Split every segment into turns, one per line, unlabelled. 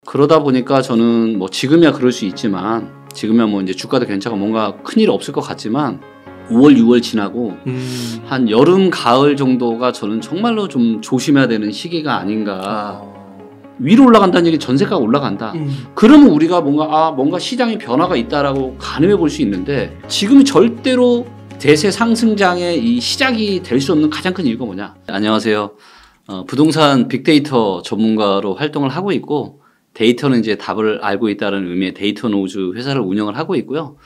그러다 보니까 저는 뭐 지금이야 그럴 수 있지만 지금이야 뭐 이제 주가도 괜찮고 뭔가 큰일 없을 것 같지만 5월, 6월 지나고 한 여름, 가을 정도가 저는 정말로 좀 조심해야 되는 시기가 아닌가. 위로 올라간다는 얘기 전세가가 올라간다. 그러면 우리가 뭔가 시장에 변화가 있다라고 가늠해 볼 수 있는데 지금 절대로 대세 상승장의 이 시작이 될 수 없는 가장 큰 이유가 뭐냐. 안녕하세요. 부동산 빅데이터 전문가로 활동을 하고 있고 데이터는 이제 답을 알고 있다는 의미의 데이터 노우즈 회사를 운영을 하고 있고요.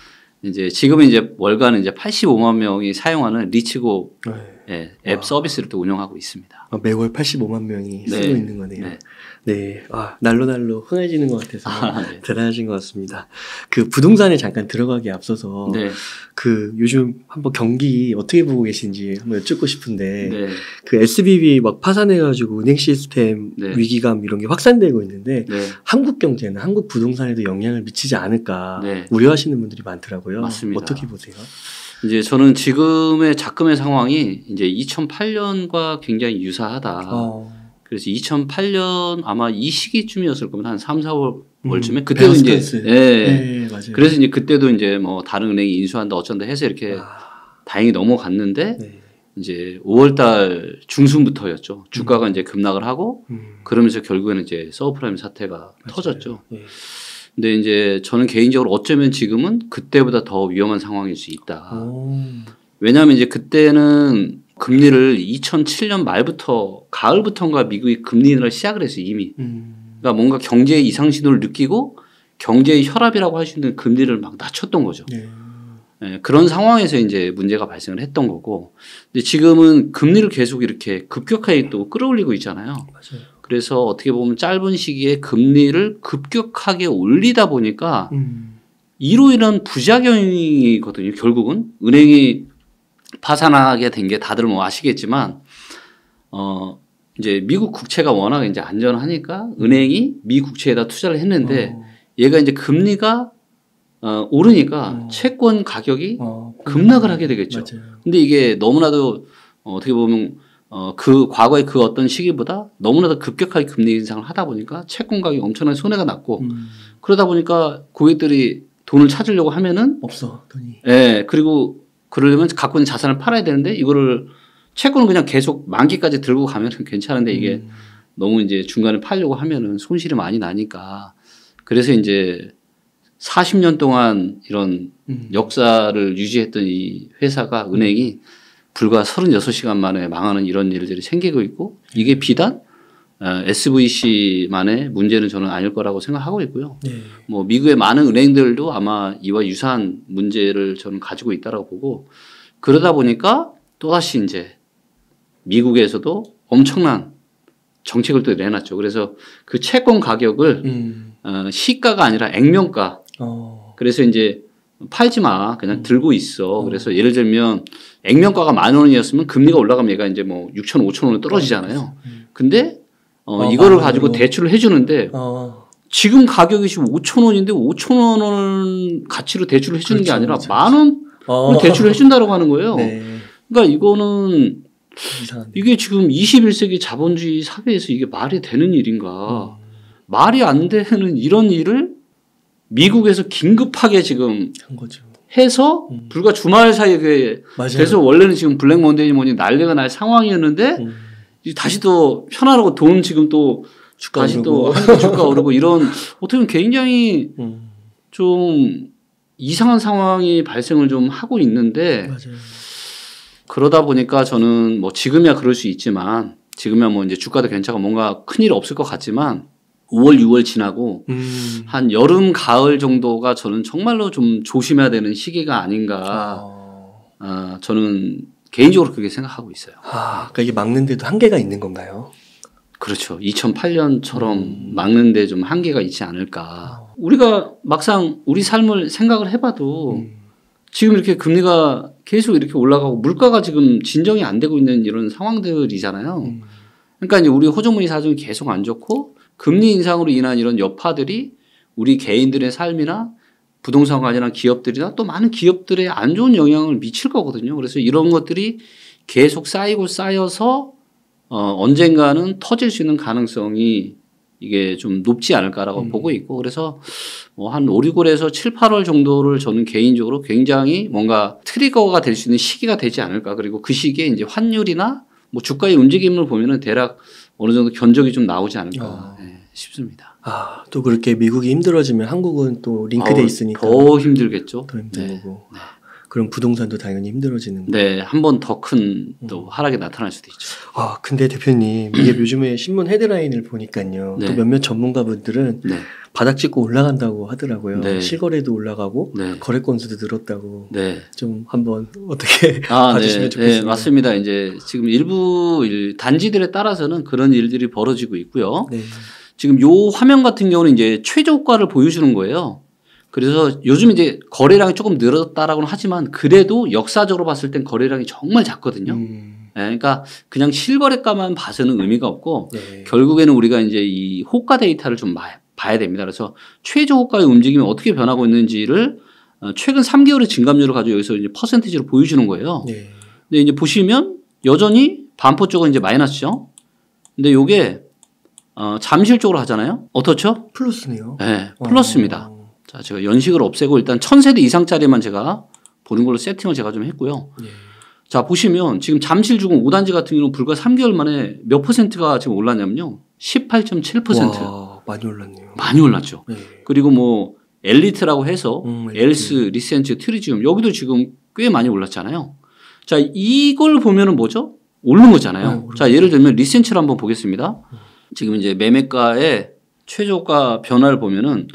이제 지금은 이제 월간 이제 85만 명이 사용하는 리치고 앱 서비스를 또 운영하고 있습니다.
매월 85만 명이 쓰고 있는 거네요. 네. 날로 흔해지는 것 같아서
네.
대단하신 것 같습니다. 그 부동산에 잠깐 들어가기에 앞서서 그 요즘 한번 경기 어떻게 보고 계신지 한번 여쭙고 싶은데 그 SBB 막 파산해가지고 은행 시스템 위기감 이런 게 확산되고 있는데 한국 경제는 한국 부동산에도 영향을 미치지 않을까 우려하시는 분들이 많더라고요.
맞습니다.
어떻게 보세요?
이제 저는 지금의 작금의 상황이 이제 2008년과 굉장히 유사하다. 그래서 2008년 아마 이 시기쯤이었을 겁니다. 한 3, 4월쯤에 그때도 이제
맞아요.
그래서 이제 그때도 이제 뭐 다른 은행이 인수한다 어쩐다 해서 이렇게 다행히 넘어갔는데 이제 5월달 중순부터였죠. 주가가 이제 급락을 하고 그러면서 결국에는 이제 서브프라임 사태가 터졌죠. 근데 이제 저는 개인적으로 어쩌면 지금은 그때보다 더 위험한 상황일 수 있다. 왜냐하면 이제 그때는 금리를 2007년 말부터 가을부터인가 미국이 금리 인하를 시작을 했어요 이미. 그러니까 뭔가 경제의 이상 신호를 느끼고 경제의 혈압이라고 할 수 있는 금리를 막 낮췄던 거죠. 그런 상황에서 이제 문제가 발생을 했던 거고. 근데 지금은 금리를 계속 이렇게 급격하게 또 끌어올리고 있잖아요.
맞아요.
그래서 어떻게 보면 짧은 시기에 금리를 급격하게 올리다 보니까 이로 인한 부작용이거든요. 결국은 은행이 파산하게 된 게 다들 뭐 아시겠지만 이제 미국 국채가 워낙 이제 안전하니까 은행이 미 국채에다 투자를 했는데 얘가 이제 금리가 오르니까 채권 가격이 급락을 하게 되겠죠. 근데 이게 너무나도 어떻게 보면 그 과거의 그 어떤 시기보다 너무나도 급격하게 금리 인상을 하다 보니까 채권 가격이 엄청난 손해가 났고 그러다 보니까 고객들이 돈을 찾으려고 하면은
없어 돈이.
그리고 그러려면 갖고 있는 자산을 팔아야 되는데 이거를 채권은 그냥 계속 만기까지 들고 가면 괜찮은데 이게 너무 이제 중간에 팔려고 하면은 손실이 많이 나니까 그래서 이제 40년 동안 이런 역사를 유지했던 이 회사가 은행이 불과 36시간 만에 망하는 이런 일들이 생기고 있고 이게 비단 SVC만의 문제는 저는 아닐 거라고 생각하고 있고요. 뭐 미국의 많은 은행들도 아마 이와 유사한 문제를 저는 가지고 있다라고 보고 그러다 보니까 또다시 이제 미국에서도 엄청난 정책을 또 내놨죠. 그래서 그 채권 가격을 시가가 아니라 액면가. 그래서 이제 팔지 마. 그냥 들고 있어. 그래서 예를 들면 액면가가 10,000원이었으면 금리가 올라가면 얘가 이제 뭐 6,000원, 5,000원으로 떨어지잖아요. 근데 이거를 가지고 대출을 해주는데 지금 가격이 지금 5,000원인데 5,000원 가치로 대출을 해주는 게 아니라 10,000원 대출을 해준다라고 하는 거예요. 그러니까 이거는 이게 지금 21세기 자본주의 사회에서 이게 말이 되는 일인가. 말이 안 되는 이런 일을 미국에서 긴급하게 지금
한 거죠.
해서 불과 주말 사이에 그래서 원래는 지금 블랙 먼데이 뭐니 난리가 날 상황이었는데 다시 또 편안하고 돈 지금 또 다시 또 하니까 주가 오르고 이런 어떻게 보면 굉장히 좀 이상한 상황이 발생을 좀 하고 있는데 그러다 보니까 저는 뭐 지금이야 그럴 수 있지만 지금이야 뭐 이제 주가도 괜찮고 뭔가 큰일 없을 것 같지만 5월, 6월 지나고 한 여름, 가을 정도가 저는 정말로 좀 조심해야 되는 시기가 아닌가. 저는 개인적으로 그렇게 생각하고 있어요.
그러니까 이게 막는데도 한계가 있는 건가요?
그렇죠. 2008년처럼 막는데 좀 한계가 있지 않을까. 우리가 막상 우리 삶을 생각을 해봐도 지금 이렇게 금리가 계속 이렇게 올라가고 물가가 지금 진정이 안 되고 있는 이런 상황들이잖아요. 그러니까 이제 우리 호주머니 사정이 계속 안 좋고 금리 인상으로 인한 이런 여파들이 우리 개인들의 삶이나 부동산 관련한 기업들이나 또 많은 기업들에 안 좋은 영향을 미칠 거거든요. 그래서 이런 것들이 계속 쌓이고 쌓여서 언젠가는 터질 수 있는 가능성이 이게 좀 높지 않을까라고 보고 있고 그래서 뭐 한 5, 6월에서 7, 8월 정도를 저는 개인적으로 굉장히 뭔가 트리거가 될 수 있는 시기가 되지 않을까. 그리고 그 시기에 이제 환율이나 뭐 주가의 움직임을 보면은 대략 어느 정도 견적이 좀 나오지 않을까 싶습니다.
또 그렇게 미국이 힘들어지면 한국은 또 링크돼 있으니까
더 힘들겠죠.
더 힘든 거고. 그럼 부동산도 당연히 힘들어지는 거예요.
네, 한 번 더 큰 또 하락이 나타날 수도 있죠.
근데 대표님 이게 요즘에 신문 헤드라인을 보니까요. 또 몇몇 전문가분들은 바닥 찍고 올라간다고 하더라고요. 실거래도 올라가고 거래 건수도 늘었다고. 좀 한번 어떻게 봐주시면 좋겠습니다.
네, 맞습니다. 이제 지금 일부 단지들에 따라서는 그런 일들이 벌어지고 있고요. 지금 요 화면 같은 경우는 이제 최저가를 보여주는 거예요. 그래서 요즘 이제 거래량이 조금 늘었다라고는 하지만 그래도 역사적으로 봤을 땐 거래량이 정말 작거든요. 그러니까 그냥 실거래가만 봐서는 의미가 없고 결국에는 우리가 이제 이 호가 데이터를 좀 봐야 됩니다. 그래서 최저 호가의 움직임이 어떻게 변하고 있는지를 최근 3개월의 증감률을 가지고 여기서 이제 퍼센티지로 보여주는 거예요. 근데 이제 보시면 여전히 반포 쪽은 이제 마이너스죠. 근데 요게 잠실 쪽으로 하잖아요. 어떻죠?
플러스네요.
네, 플러스입니다. 자, 제가 연식을 없애고 일단 1000세대 이상짜리만 제가 보는 걸로 세팅을 제가 좀 했고요. 자, 보시면 지금 잠실 주공 5단지 같은 경우는 불과 3개월 만에 몇 %가 지금 올랐냐면요. 18.7%.
와, 많이 올랐네요.
많이 올랐죠. 그리고 뭐 엘리트라고 해서 엘스, 리센츠, 트리지움 여기도 지금 꽤 많이 올랐잖아요. 자, 이걸 보면은 뭐죠? 오른 거잖아요. 자, 예를 들면 리센츠를 한번 보겠습니다. 지금 이제 매매가의 최저가 변화를 보면은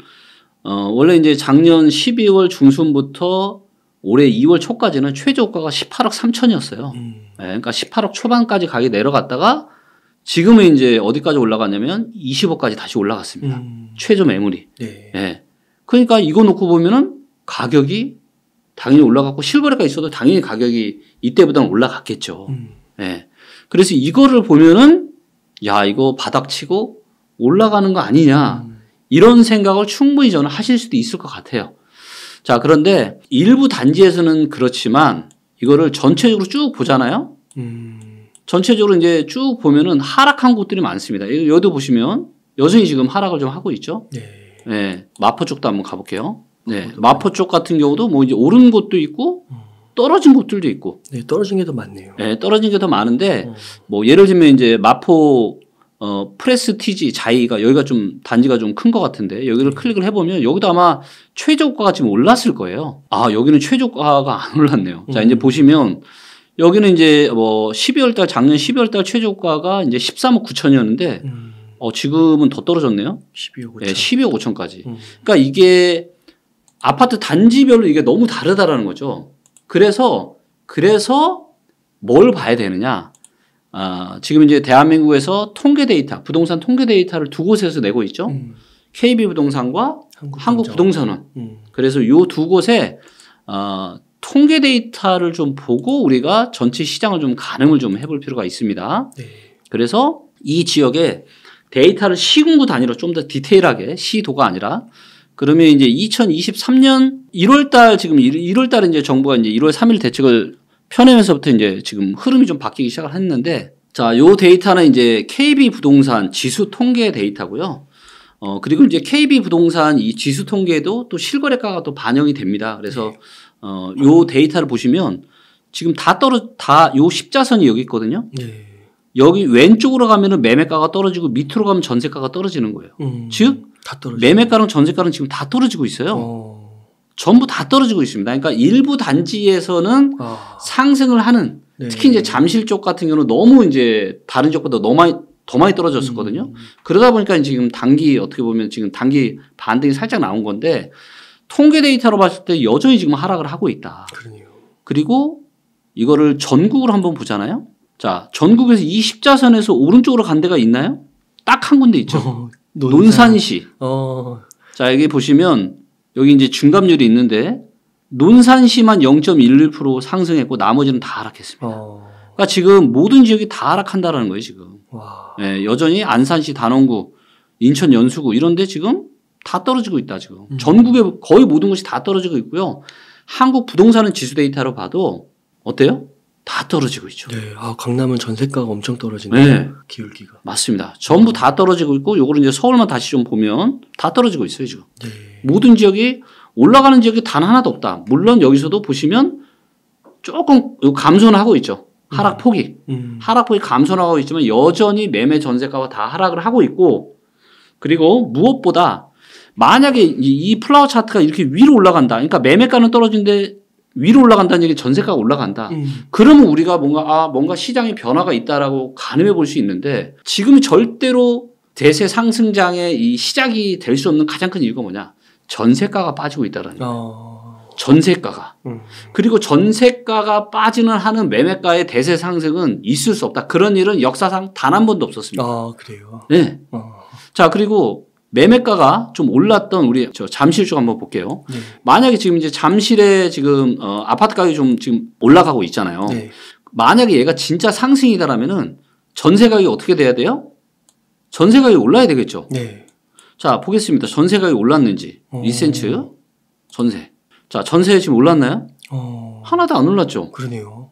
원래 이제 작년 12월 중순부터 올해 2월 초까지는 최저가가 18억 3천이었어요. 그러니까 18억 초반까지 가게 내려갔다가 지금은 이제 어디까지 올라갔냐면 20억까지 다시 올라갔습니다. 최저 매물이. 그러니까 이거 놓고 보면은 가격이 당연히 올라갔고 실거래가 있어도 당연히 가격이 이때보다는 올라갔겠죠. 그래서 이거를 보면은 야, 이거 바닥치고 올라가는 거 아니냐. 이런 생각을 충분히 저는 하실 수도 있을 것 같아요. 자, 그런데 일부 단지에서는 그렇지만 이거를 전체적으로 쭉 보잖아요. 전체적으로 이제 쭉 보면은 하락한 곳들이 많습니다. 여기도 보시면 여전히 지금 하락을 좀 하고 있죠. 마포 쪽도 한번 가볼게요. 마포 쪽 같은 경우도 뭐 이제 오른 곳도 있고 떨어진 곳들도 있고.
떨어진 게 더 많네요.
떨어진 게 더 많은데 뭐 예를 들면 이제 마포 프레스티지 자이가 여기가 좀 단지가 좀 큰 것 같은데 여기를 클릭을 해보면 여기도 아마 최저가가 지금 올랐을 거예요. 여기는 최저가가 안 올랐네요. 자, 이제 보시면 여기는 이제 뭐 12월 달 작년 12월 달 최저가가 이제 13억 9천이었는데 지금은 더 떨어졌네요.
12억 5천.
12억 5천까지. 그러니까 이게 아파트 단지별로 이게 너무 다르다라는 거죠. 그래서 뭘 봐야 되느냐? 지금 이제 대한민국에서 통계 데이터, 부동산 통계 데이터를 두 곳에서 내고 있죠. KB부동산과 한국부동산원. 그래서 이 두 곳에 통계 데이터를 좀 보고 우리가 전체 시장을 좀 가늠을 좀 해볼 필요가 있습니다. 그래서 이 지역에 데이터를 시군구 단위로 좀 더 디테일하게 시도가 아니라 그러면 이제 2023년 1월 달 지금 1월 달에 이제 정부가 이제 1월 3일 대책을 펴내면서부터 이제 지금 흐름이 좀 바뀌기 시작을 했는데 자, 요 데이터는 이제 KB 부동산 지수 통계 데이터고요. 그리고 이제 KB 부동산 이 지수 통계에도 또 실거래가가 또 반영이 됩니다. 그래서 요 데이터를 보시면 지금 요 십자선이 여기 있거든요. 여기 왼쪽으로 가면은 매매가가 떨어지고 밑으로 가면 전세가가 떨어지는 거예요. 즉 매매가랑 전세가는 지금 다 떨어지고 있어요. 전부 다 떨어지고 있습니다. 그러니까 일부 단지에서는 상승을 하는 특히 이제 잠실 쪽 같은 경우는 너무 이제 다른 쪽보다 더 많이 떨어졌었거든요. 그러다 보니까 지금 어떻게 보면 지금 단기 반등이 살짝 나온 건데 통계 데이터로 봤을 때 여전히 지금 하락을 하고 있다. 그리고 이거를 전국으로 한번 보잖아요. 자, 전국에서 이 십자선에서 오른쪽으로 간 데가 있나요? 딱 한 군데 있죠. 논산시. 자, 여기 보시면 여기 이제 중감률이 있는데 논산시만 0.11% 상승했고 나머지는 다 하락했습니다. 그러니까 지금 모든 지역이 다 하락한다라는 거예요, 지금. 여전히 안산시, 단원구, 인천 연수구 이런 데 지금 다 떨어지고 있다, 지금. 전국의 거의 모든 곳이 다 떨어지고 있고요. 한국 부동산은 지수 데이터로 봐도 어때요? 다 떨어지고 있죠.
네. 아, 강남은 전세가가 엄청 떨어지네요. 네. 기울기가.
맞습니다. 전부 다 떨어지고 있고 요거를 이제 서울만 다시 좀 보면 다 떨어지고 있어요, 지금.
네.
모든 지역이 올라가는 지역이 단 하나도 없다. 물론 여기서도 보시면 조금 감소는 하고 있죠. 하락폭이. 하락폭이 감소는 하고 있지만 여전히 매매 전세가가 다 하락을 하고 있고 그리고 무엇보다 만약에 이 플라워 차트가 이렇게 위로 올라간다. 그러니까 매매가는 떨어지는데 위로 올라간다는 얘기 전세가가 올라간다. 그러면 우리가 뭔가 시장에 변화가 있다라고 가늠해 볼 수 있는데 지금 절대로 대세 상승장의 이 시작이 될 수 없는 가장 큰 이유가 뭐냐? 전세가가 빠지고 있다라는 거예요. 전세가가. 그리고 전세가가 빠지는 하는 매매가의 대세 상승은 있을 수 없다. 그런 일은 역사상 단 한 번도 없었습니다.
아, 그래요?
네. 자, 그리고 매매가가 좀 올랐던 우리 잠실 쪽 한번 볼게요. 네. 만약에 지금 이제 잠실에 지금 아파트 가격이 좀 지금 올라가고 있잖아요. 네. 만약에 얘가 진짜 상승이다라면은 전세 가격이 어떻게 돼야 돼요? 전세 가격이 올라야 되겠죠. 네. 자, 보겠습니다. 전세 가격이 올랐는지. 리센츠 전세. 자, 전세 지금 올랐나요? 하나도 안 올랐죠.
그러네요.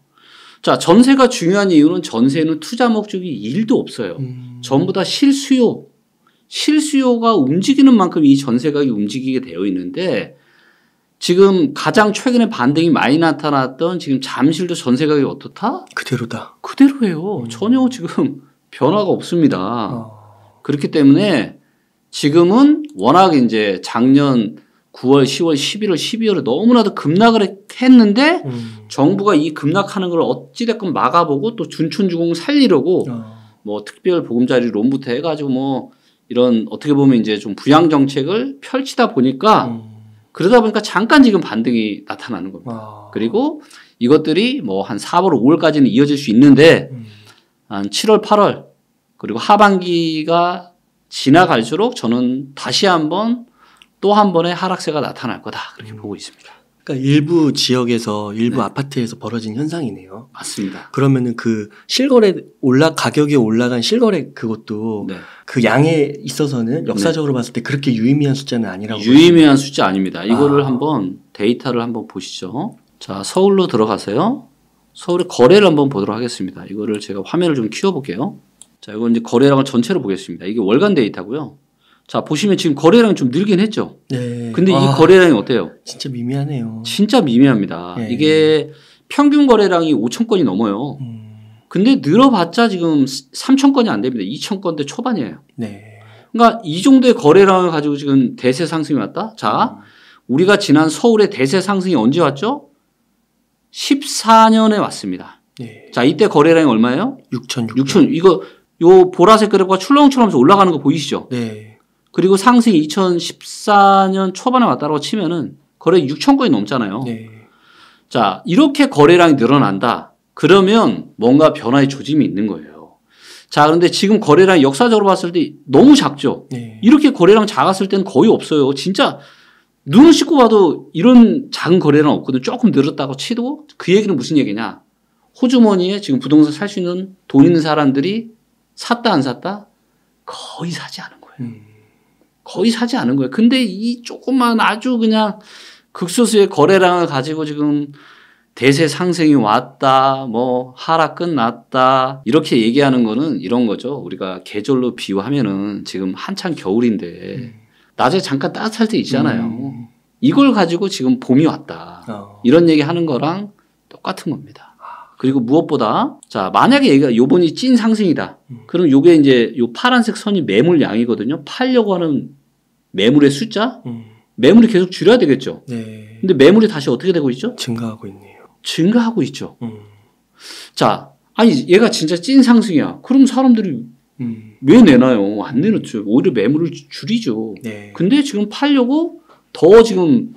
자, 전세가 중요한 이유는 전세는 투자 목적이 1도 없어요. 전부 다 실수요가 움직이는 만큼 이 전세 가격이 움직이게 되어 있는데 지금 가장 최근에 반등이 많이 나타났던 지금 잠실도 전세 가격이 어떻다?
그대로다.
그대로예요. 전혀 지금 변화가 없습니다. 그렇기 때문에 지금은 워낙 이제 작년 9월, 10월, 11월, 12월에 너무나도 급락을 했는데 정부가 이 급락하는 걸 어찌됐건 막아보고 또 준촌주공 살리려고 뭐 특별 보금자리 론부터 해가지고 뭐 이런 어떻게 보면 이제 좀 부양 정책을 펼치다 보니까 그러다 보니까 잠깐 지금 반등이 나타나는 겁니다. 그리고 이것들이 뭐 한 4월, 5월까지는 이어질 수 있는데 한 7월, 8월 그리고 하반기가 지나갈수록 저는 다시 한번 또 한 번의 하락세가 나타날 거다 그렇게 보고 있습니다.
그러니까 일부 지역에서 일부 아파트에서 벌어진 현상이네요.
맞습니다.
그러면은 그 실거래 가격이 올라간 실거래 그것도 그 양에 있어서는 역사적으로 봤을 때 그렇게 유의미한 숫자는 아니라고.
유의미한 숫자 아닙니다. 이거를 한번 데이터를 한번 보시죠. 자, 서울로 들어가세요. 서울의 거래를 한번 보도록 하겠습니다. 이거를 제가 화면을 좀 키워볼게요. 자, 이건 이제 거래량을 전체로 보겠습니다. 이게 월간 데이터고요. 자, 보시면 지금 거래량이 좀 늘긴 했죠. 네. 근데 이 거래량이 어때요?
진짜 미미하네요.
진짜 미미합니다. 네. 이게 평균 거래량이 5천 건이 넘어요. 근데 늘어봤자 지금 3천 건이 안 됩니다. 2천 건대 초반이에요. 네. 그러니까 이 정도의 거래량을 가지고 지금 대세 상승이 왔다. 자, 우리가 지난 서울의 대세 상승이 언제 왔죠? 14년에 왔습니다. 네. 자, 이때 거래량이 얼마예요? 6천. 이거 요 보라색 그래프가 출렁출렁하면서 올라가는 거 보이시죠? 네. 그리고 상승이 2014년 초반에 왔다고 치면은 거래 6천 건이 넘잖아요. 네. 자, 이렇게 거래량이 늘어난다. 그러면 뭔가 변화의 조짐이 있는 거예요. 자, 그런데 지금 거래량이 역사적으로 봤을 때 너무 작죠. 네. 이렇게 거래량 작았을 때는 거의 없어요. 진짜 눈을 씻고 봐도 이런 작은 거래량 없거든요. 조금 늘었다고 치도 그 얘기는 무슨 얘기냐. 호주머니에 지금 부동산 살 수 있는 돈 있는 사람들이 샀다 안 샀다? 거의 사지 않은 거예요. 거의 사지 않은 거예요. 근데 이 조그만 아주 그냥 극소수의 거래량을 가지고 지금 대세 상승이 왔다, 뭐 하락 끝났다 이렇게 얘기하는 거는 이런 거죠. 우리가 계절로 비유하면은 지금 한창 겨울인데 낮에 잠깐 따뜻할 때 있잖아요. 이걸 가지고 지금 봄이 왔다. 이런 얘기 하는 거랑 똑같은 겁니다. 그리고 무엇보다 자, 만약에 얘가 요번이 찐 상승이다. 그럼 요게 이제 요 파란색 선이 매물 양이거든요. 팔려고 하는 매물의 숫자? 매물이 계속 줄여야 되겠죠. 네. 근데 매물이 다시 어떻게 되고 있죠?
증가하고 있네요.
증가하고 있죠. 자, 아니 얘가 진짜 찐 상승이야. 그럼 사람들이 왜 내나요? 안 내놓죠. 오히려 매물을 줄이죠. 네. 근데 지금 팔려고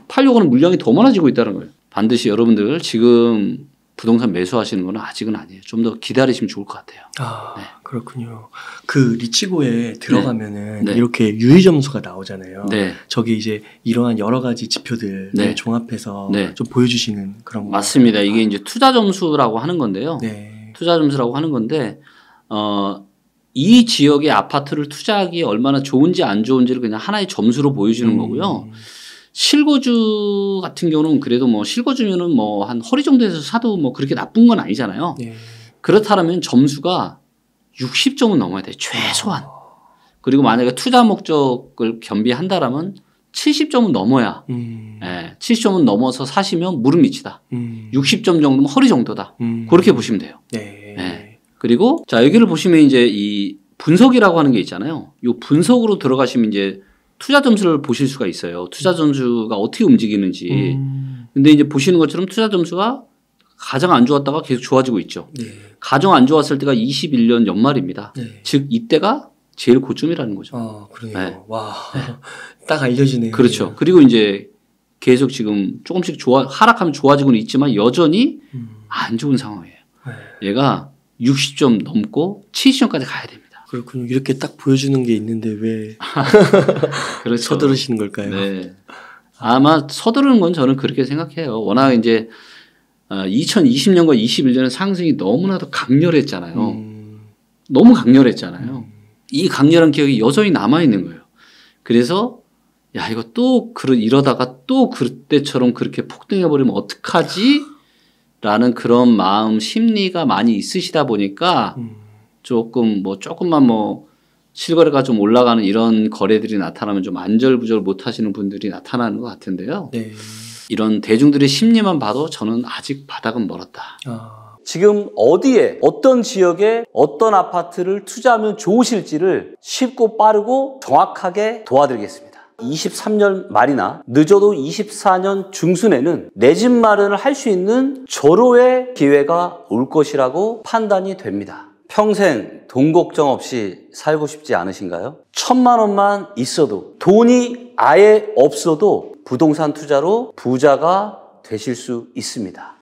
하는 물량이 더 많아지고 있다는 거예요. 반드시 여러분들 지금 부동산 매수하시는 건 아직은 아니에요. 좀 더 기다리시면 좋을 것 같아요.
아, 네. 그렇군요. 그 리치고에 들어가면은 네. 이렇게 유의 점수가 나오잖아요. 네. 저기 이제 이러한 여러 가지 지표들을 네. 종합해서 네. 좀 보여주시는 그런 거
맞습니다. 이게 이제 투자 점수라고 하는 건데요. 네. 투자 점수라고 하는 건데 이 지역의 아파트를 투자하기에 얼마나 좋은지 안 좋은지를 그냥 하나의 점수로 보여주는 거고요. 실거주 같은 경우는 그래도 뭐 실거주면은 뭐 한 허리 정도에서 사도 뭐 그렇게 나쁜 건 아니잖아요. 예. 그렇다면 점수가 60점은 넘어야 돼요. 최소한. 그리고 만약에 투자 목적을 겸비한다라면 70점은 넘어야. 예, 70점은 넘어서 사시면 무릎 밑이다. 60점 정도면 허리 정도다. 그렇게 보시면 돼요. 네. 예. 그리고 자, 여기를 보시면 이제 이 분석이라고 하는 게 있잖아요. 이 분석으로 들어가시면 이제 투자 점수를 보실 수가 있어요. 투자 점수가 어떻게 움직이는지. 근데 이제 보시는 것처럼 투자 점수가 가장 안 좋았다가 계속 좋아지고 있죠. 네. 가장 안 좋았을 때가 21년 연말입니다. 네. 즉 이때가 제일 고점이라는 거죠.
아, 그래요. 네. 와, 딱 알려지네요.
그렇죠. 그리고 이제 계속 지금 조금씩 하락하면 좋아지고는 있지만 여전히 안 좋은 상황이에요. 네. 얘가 60점 넘고 70점까지 가야 됩니다.
그렇군요. 이렇게 딱 보여주는 게 있는데 왜 그렇죠. 서두르시는 걸까요? 네.
아마 서두르는 건 저는 그렇게 생각해요. 워낙 이제 2020년과 21년의 상승이 너무나도 강렬했잖아요. 너무 강렬했잖아요. 이 강렬한 기억이 여전히 남아있는 거예요. 그래서 야, 이거 또 이러다가 또 그때처럼 그렇게 폭등해버리면 어떡하지? 라는 그런 마음 심리가 많이 있으시다 보니까 조금만 실거래가 좀 올라가는 이런 거래들이 나타나면 좀 안절부절 못 하시는 분들이 나타나는 것 같은데요. 네. 이런 대중들의 심리만 봐도 저는 아직 바닥은 멀었다.
지금 어디에 어떤 지역에 어떤 아파트를 투자하면 좋으실지를 쉽고 빠르고 정확하게 도와드리겠습니다. 23년 말이나 늦어도 24년 중순에는 내 집 마련을 할 수 있는 절호의 기회가 올 것이라고 판단이 됩니다. 평생 돈 걱정 없이 살고 싶지 않으신가요? 1,000만 원만 있어도, 돈이 아예 없어도 부동산 투자로 부자가 되실 수 있습니다.